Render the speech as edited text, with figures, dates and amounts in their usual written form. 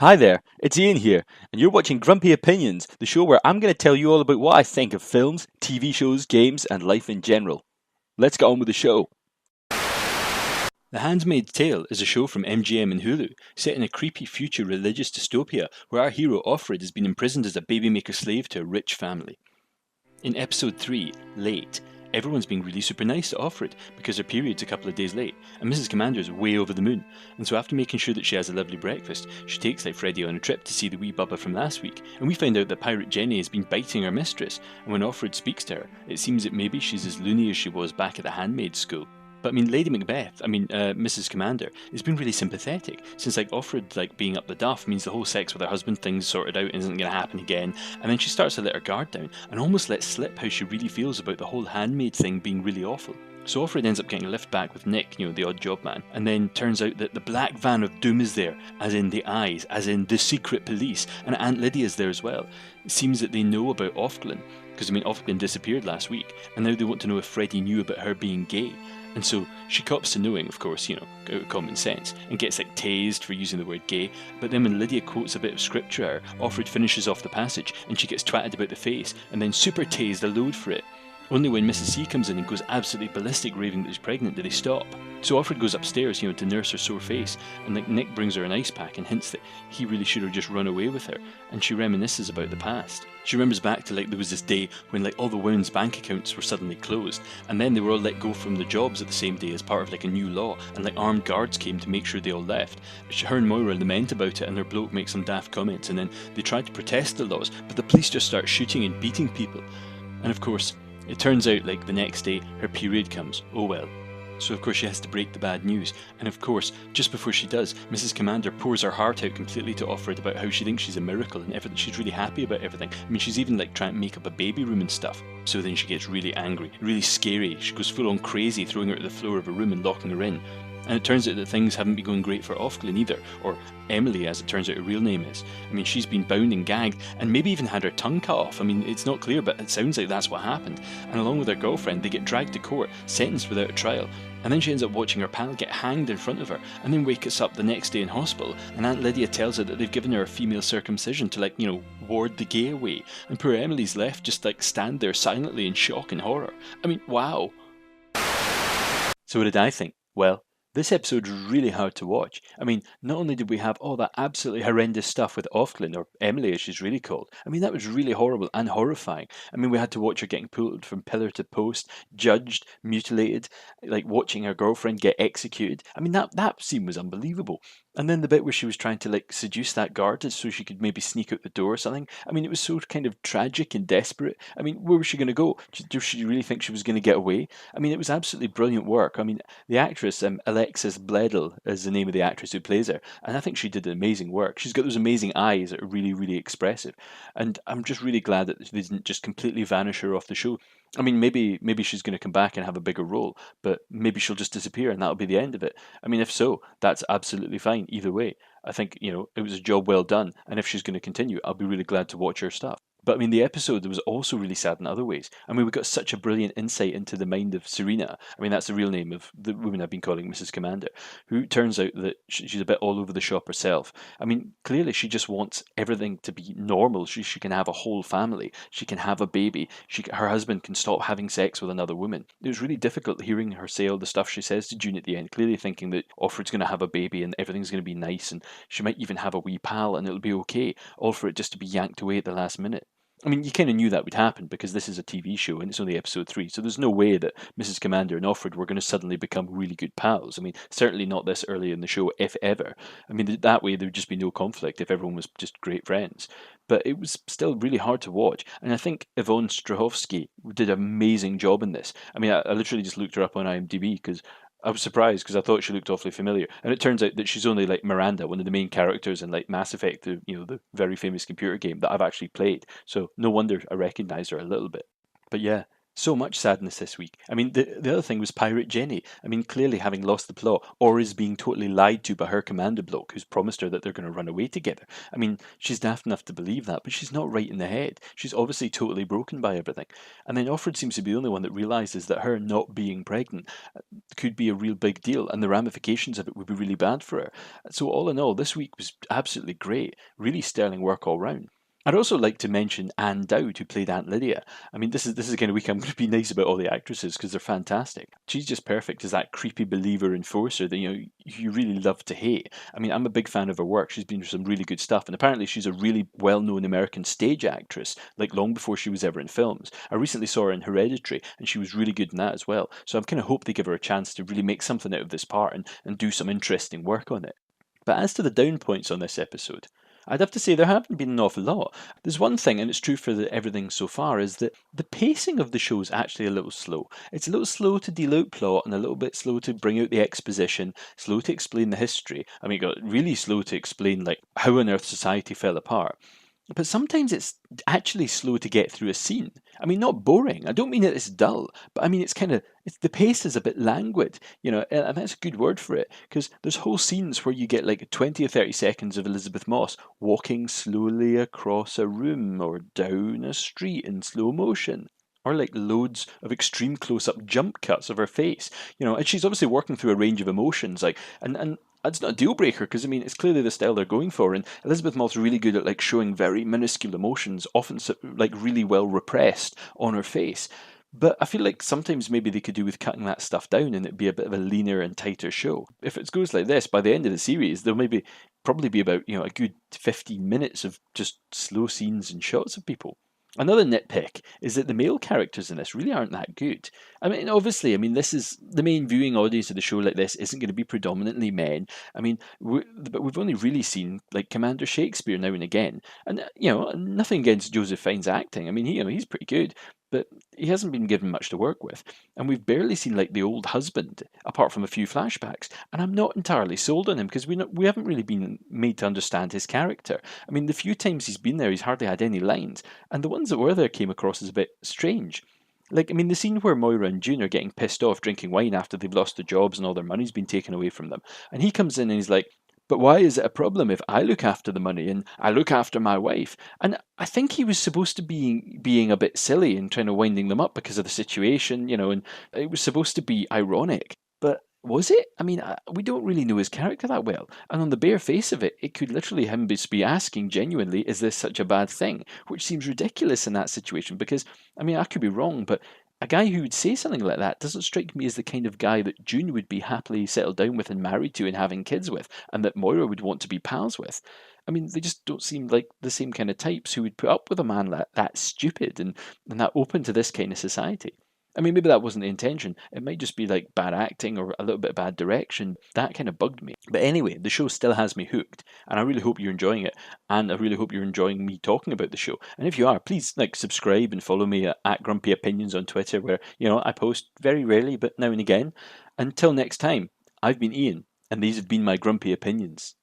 Hi there, it's Ian here, and you're watching Grumpy Opinions, the show where I'm going to tell you all about what I think of films, TV shows, games, and life in general. Let's get on with the show. The Handmaid's Tale is a show from MGM and Hulu, set in a creepy future religious dystopia where our hero Offred has been imprisoned as a babymaker slave to a rich family. In episode 3, Late, everyone's being really super nice to Offred because her period's a couple of days late, and Mrs. Commander's way over the moon, and so after making sure that she has a lovely breakfast, she takes Freddie on a trip to see the wee bubba from last week, and we find out that Pirate Jenny has been biting her mistress, and when Offred speaks to her, it seems that maybe she's as loony as she was back at the handmaid school. But Lady Macbeth, Mrs. Commander, has been really sympathetic, since Offred being up the duff means the whole sex with her husband thing's sorted out and isn't going to happen again, and then she starts to let her guard down, and almost let slip how she really feels about the whole handmaid thing being really awful. So Offred ends up getting a lift back with Nick, the odd job man, and then turns out that the black van of doom is there, as in the eyes, as in the secret police, and Aunt Lydia's there as well. It seems that they know about Ofglen, because Ofglen disappeared last week, and now they want to know if Freddie knew about her being gay. And so she cops to knowing, of course, out of common sense, and gets tased for using the word gay, but then when Lydia quotes a bit of scripture at her, Offred finishes off the passage, and she gets twatted about the face, and then super tased a load for it. Only when Mrs. C comes in and goes absolutely ballistic raving that she's pregnant do they stop. So Offred goes upstairs, to nurse her sore face, and Nick brings her an ice pack and hints that he really should have just run away with her, and she reminisces about the past. She remembers back to there was this day when all the women's bank accounts were suddenly closed, and then they were all let go from their jobs at the same day as part of a new law, and armed guards came to make sure they all left. Her and Moira lament about it, and their bloke makes some daft comments, and then they try to protest the laws, but the police just start shooting and beating people. And of course, it turns out the next day her period comes. Oh well. So of course she has to break the bad news, and of course, just before she does, Mrs. Commander pours her heart out completely to Offred about how she thinks she's a miracle and everything. She's really happy about everything. She's even trying to make up a baby room and stuff. So then she gets really angry, really scary. She goes full on crazy, throwing her to the floor of a room and locking her in. And it turns out that things haven't been going great for Ofglen either, or Emily as it turns out her real name is. She's been bound and gagged, and maybe even had her tongue cut off. It's not clear, but it sounds like that's what happened. And along with her girlfriend, they get dragged to court, sentenced without a trial. And then she ends up watching her pal get hanged in front of her, and then wakes up the next day in hospital, and Aunt Lydia tells her that they've given her a female circumcision to ward the gay away. And poor Emily's left just stand there silently in shock and horror. Wow. So what did I think? Well, this episode was really hard to watch. Not only did we have all that absolutely horrendous stuff with Ofglen, or Emily as she's really called. That was really horrible and horrifying. We had to watch her getting pulled from pillar to post, judged, mutilated, watching her girlfriend get executed. That scene was unbelievable. And then the bit where she was trying to seduce that guard so she could maybe sneak out the door or something. It was so kind of tragic and desperate. Where was she going to go? Did she really think she was going to get away? It was absolutely brilliant work. The actress, Alexis Bledel is the name of the actress who plays her, and I think she did amazing work. She's got those amazing eyes that are really, really expressive, and I'm just really glad that they didn't just completely vanish her off the show. Maybe she's going to come back and have a bigger role, but maybe she'll just disappear and that'll be the end of it. If so, that's absolutely fine either way. I think, it was a job well done, and if she's going to continue, I'll be really glad to watch her stuff. But the episode was also really sad in other ways. We got such a brilliant insight into the mind of Serena. That's the real name of the woman I've been calling Mrs. Commander, who turns out that she's a bit all over the shop herself. Clearly she just wants everything to be normal. She can have a whole family. She can have a baby. Her husband can stop having sex with another woman. It was really difficult hearing her say all the stuff she says to June at the end, clearly thinking that Offred's going to have a baby and everything's going to be nice, and she might even have a wee pal and it'll be okay, all for it just to be yanked away at the last minute. You kind of knew that would happen because this is a TV show and it's only episode 3, so there's no way that Mrs. Commander and Offred were going to suddenly become really good pals. Certainly not this early in the show, if ever. That way there would just be no conflict if everyone was just great friends. But it was still really hard to watch, and I think Yvonne Strahovski did an amazing job in this. I literally just looked her up on IMDb because I was surprised because I thought she looked awfully familiar, and it turns out that she's only Miranda, one of the main characters in Mass Effect, the very famous computer game that I've actually played. So no wonder I recognised her a little bit. But yeah, So much sadness this week. I mean, the other thing was Pirate Jenny. I mean, clearly having lost the plot, or is being totally lied to by her commander bloke who's promised her that they're going to run away together. I mean, she's daft enough to believe that, but she's not right in the head. She's obviously totally broken by everything. And then Offred seems to be the only one that realizes that her not being pregnant could be a real big deal, and the ramifications of it would be really bad for her. So all in all, this week was absolutely great. Really sterling work all round. I'd also like to mention Anne Dowd, who played Aunt Lydia. I mean, this is the kind of week I'm going to be nice about all the actresses because they're fantastic. She's just perfect as that creepy believer enforcer that you really love to hate. I mean, I'm a big fan of her work. She's been in some really good stuff, and apparently she's a really well-known American stage actress, like long before she was ever in films. I recently saw her in Hereditary, and she was really good in that as well. So I'm kind of hope they give her a chance to really make something out of this part and do some interesting work on it. But as to the down points on this episode, I'd have to say there haven't been an awful lot. There's one thing, and it's true for everything so far, is that the pacing of the show is actually a little slow. It's a little slow to deal out plot and a little bit slow to bring out the exposition, slow to explain the history. I mean, it got really slow to explain like how on earth society fell apart. But sometimes it's actually slow to get through a scene. I mean, not boring. I don't mean that it's dull, but I mean it's the pace is a bit languid, and that's a good word for it because there's whole scenes where you get like 20 or 30 seconds of Elizabeth Moss walking slowly across a room or down a street in slow motion. Or like loads of extreme close-up jump cuts of her face, and she's obviously working through a range of emotions, like, and that's not a deal breaker because I mean it's clearly the style they're going for, and Elizabeth Moss's really good at like showing very minuscule emotions, often like really well repressed on her face. But I feel like sometimes maybe they could do with cutting that stuff down and it'd be a bit of a leaner and tighter show. If it goes like this, by the end of the series, there'll maybe probably be about a good 15 minutes of just slow scenes and shots of people. Another nitpick is that the male characters in this really aren't that good. I mean, obviously, this is the main viewing audience of the show like this isn't going to be predominantly men. I mean, but we've only really seen like Commander Shakespeare now and again, and nothing against Joseph Fiennes' acting. I mean, he's pretty good, but he hasn't been given much to work with, and we've barely seen like the old husband, apart from a few flashbacks. And I'm not entirely sold on him because we haven't really been made to understand his character. I mean, the few times he's been there, he's hardly had any lines, and the ones that were there came across as a bit strange. Like, I mean, the scene where Moira and June are getting pissed off drinking wine after they've lost their jobs and all their money's been taken away from them, and he comes in and he's like, but why is it a problem if I look after the money and I look after my wife? And I think he was supposed to be being a bit silly and trying to winding them up because of the situation, and it was supposed to be ironic. But was it? I mean, we don't really know his character that well. And on the bare face of it, it could literally him be asking genuinely, is this such a bad thing? Which seems ridiculous in that situation because, I mean, I could be wrong, but a guy who would say something like that doesn't strike me as the kind of guy that June would be happily settled down with and married to and having kids with, and that Moira would want to be pals with. I mean, they just don't seem like the same kind of types who would put up with a man that stupid and that open to this kind of society. I mean, maybe that wasn't the intention. It might just be like bad acting or a little bit bad direction. That kind of bugged me. But anyway, the show still has me hooked, and I really hope you're enjoying it. And I really hope you're enjoying me talking about the show. And if you are, please subscribe and follow me at Grumpy Opinions on Twitter, where I post very rarely, but now and again. Until next time, I've been Ian, and these have been my Grumpy Opinions.